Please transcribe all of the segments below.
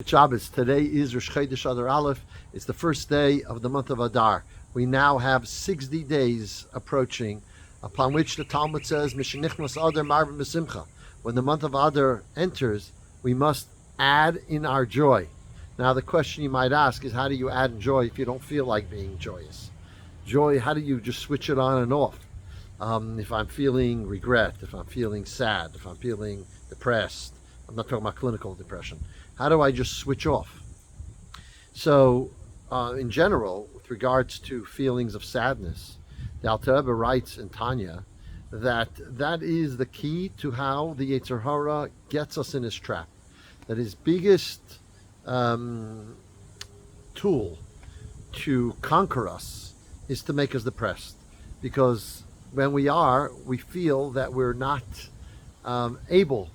Shabbos. Today is Rosh Chodesh Adar Aleph. It's the first day of the month of Adar. We now have 60 days approaching, upon which the Talmud says, "Mishenichnas Adar Marvin B'Simcha." When the month of Adar enters, we must add in our joy. Now, the question you might ask is, how do you add in joy if you don't feel like being joyous? Joy, how do you just switch it on and off? If I'm feeling regret, if I'm feeling sad, if I'm feeling depressed, I'm not talking about clinical depression. How do I just switch off? So, in general, with regards to feelings of sadness, the Alter Rebbe writes in Tanya that that is the key to how the Yetzer Hara gets us in his trap. That his biggest tool to conquer us is to make us depressed. Because when we feel that we're not able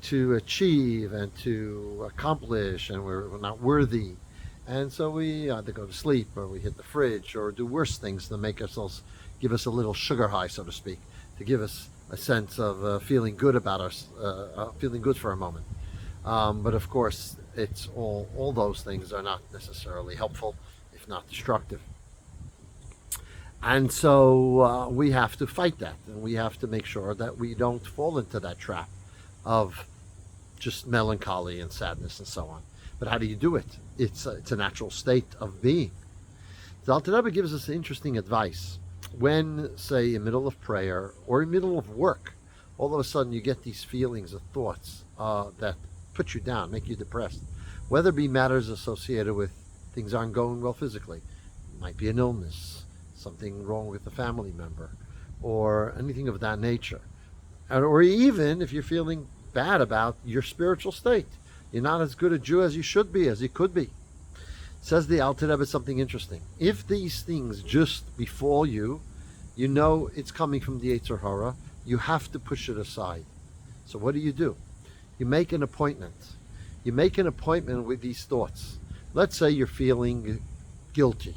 to achieve and to accomplish, and we're not worthy, and so we either go to sleep or we hit the fridge or do worse things to make ourselves, give us a little sugar high, so to speak, to give us a sense of feeling good about us, feeling good for a moment. But of course, it's all those things are not necessarily helpful, if not destructive. And so we have to fight that, and we have to make sure that we don't fall into that trap of just melancholy and sadness and so on. But how do you do it? It's a natural state of being. The Alter Rebbe gives us interesting advice. When, say, in the middle of prayer or in the middle of work, all of a sudden you get these feelings of thoughts that put you down, make you depressed. Whether it be matters associated with things aren't going well physically, it might be an illness, something wrong with a family member, or anything of that nature. Or even if you're feeling bad about your spiritual state, you're not as good a Jew as you should be, as you could be. Says the Alter Rebbe something interesting. If these things just befall you, you know it's coming from the Yetzer Hara. You have to push it aside. So what do? You make an appointment. You make an appointment with these thoughts. Let's say you're feeling guilty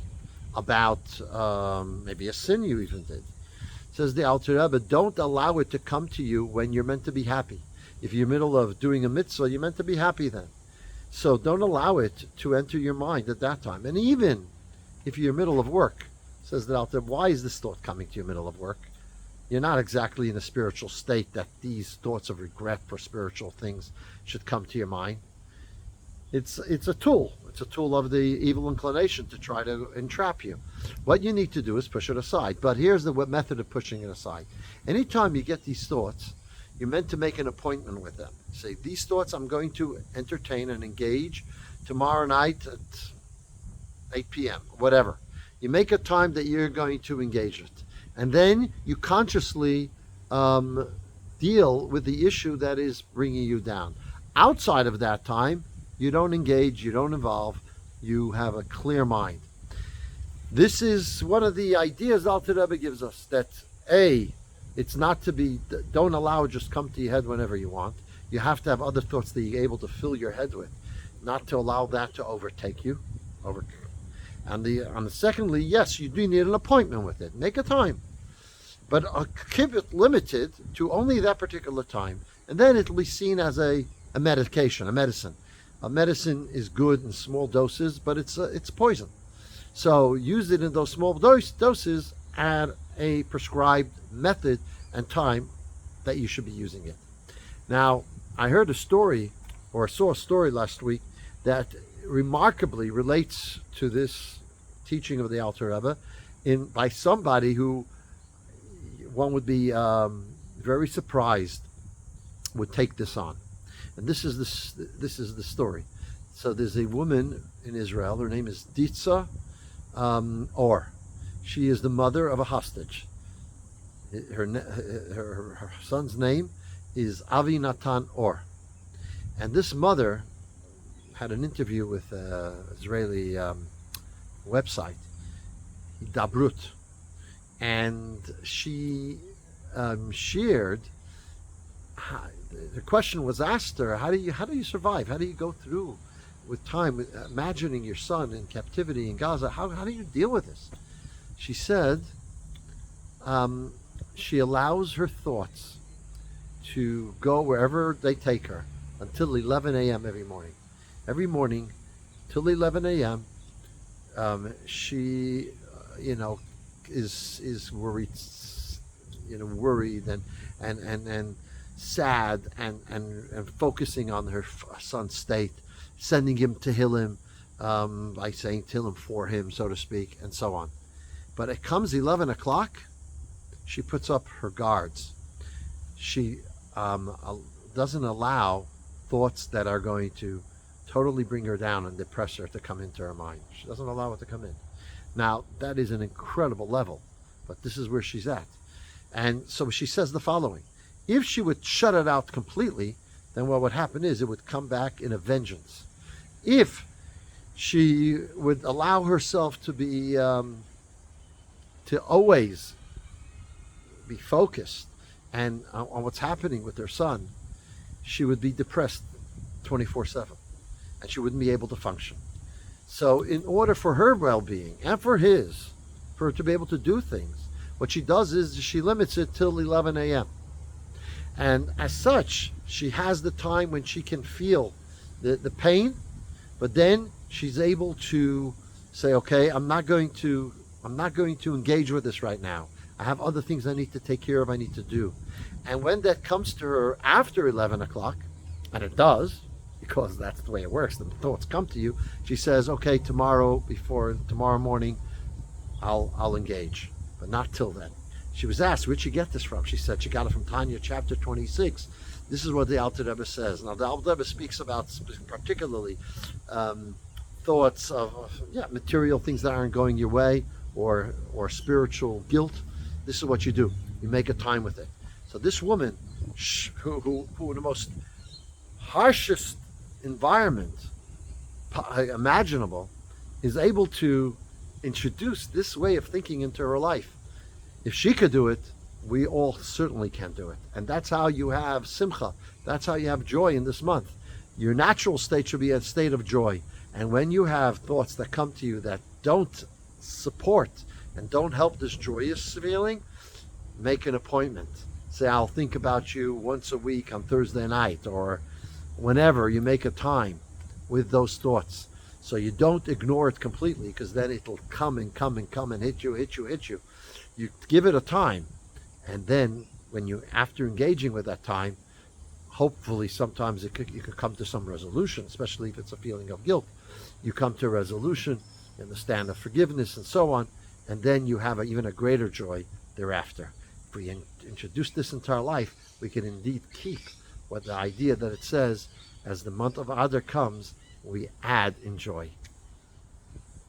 about maybe a sin you even did. Says the Alter Rebbe, don't allow it to come to you when you're meant to be happy. If you're in the middle of doing a mitzvah, you're meant to be happy then. So don't allow it to enter your mind at that time. And even if you're in the middle of work, says the Alter Rebbe, why is this thought coming to you in the middle of work? You're not exactly in a spiritual state that these thoughts of regret for spiritual things should come to your mind. It's a tool. It's a tool of the evil inclination to try to entrap you. What you need to do is push it aside. But here's the method of pushing it aside. Anytime you get these thoughts, you're meant to make an appointment with them. Say, these thoughts I'm going to entertain and engage tomorrow night at 8 p.m., whatever. You make a time that you're going to engage it. And then you consciously deal with the issue that is bringing you down. Outside of that time, you don't engage, you don't involve, you have a clear mind. This is one of the ideas Alter Rebbe gives us, that it's not to be, don't allow it just come to your head whenever you want. You have to have other thoughts that you're able to fill your head with, not to allow that to overtake you. And secondly, yes, you do need an appointment with it. Make a time. But keep it limited to only that particular time. And then it'll be seen as a medication, a medicine. A medicine is good in small doses, but it's poison. So use it in those small doses at a prescribed method and time that you should be using it. Now, I heard a story, or saw a story last week, that remarkably relates to this teaching of the Alter Rebbe by somebody who one would be very surprised would take this on. And this is the story. So there's a woman in Israel. Her name is Ditza Ohr. She is the mother of a hostage. Her son's name is Avi Natan Ohr. And this mother had an interview with an Israeli website, Dabrut, and she shared. The question was asked her, how do you survive? How do you go through with time, imagining your son in captivity in Gaza? How do you deal with this? She said she allows her thoughts to go wherever they take her until 11 a.m. every morning. every morning till 11 a.m. She, is worried, worried and sad and focusing on her son's state, sending him to Tehillim, by saying Tehillim for him, so to speak, and so on. But it comes 11 o'clock, she puts up her guards. She doesn't allow thoughts that are going to totally bring her down and depress her to come into her mind. She doesn't allow it to come in. Now, that is an incredible level, but this is where she's at. And so she says the following. If she would shut it out completely, then what would happen is it would come back in a vengeance. If she would allow herself to be, to always be focused and on what's happening with her son, she would be depressed 24/7, and she wouldn't be able to function. So in order for her well-being and for his, for her to be able to do things, what she does is she limits it till 11 a.m. And as such, she has the time when she can feel the pain, but then she's able to say, okay, I'm not going to engage with this right now. I have other things I need to take care of, I need to do. And when that comes to her after 11 o'clock, and it does, because that's the way it works, the thoughts come to you, she says, okay, tomorrow morning, I'll engage, but not till then. She was asked, where'd she get this from? She said she got it from Tanya chapter 26. This is what the Alter Rebbe says. Now, the Alter Rebbe speaks about particularly thoughts of material things that aren't going your way, or spiritual guilt. This is what you do. You make a time with it. So this woman, who in the most harshest environment imaginable, is able to introduce this way of thinking into her life. If she could do it, we all certainly can do it. And that's how you have simcha. That's how you have joy in this month. Your natural state should be a state of joy. And when you have thoughts that come to you that don't support and don't help this joyous feeling, make an appointment. Say, I'll think about you once a week on Thursday night, or whenever you make a time with those thoughts. So you don't ignore it completely, because then it'll come and come and come and hit you. You give it a time, and then after engaging with that time, hopefully sometimes you could come to some resolution, especially if it's a feeling of guilt. You come to a resolution in the stand of forgiveness and so on, and then you have even a greater joy thereafter. If we introduce this into our life, we can indeed keep what the idea that it says, as the month of Adar comes, we add in joy.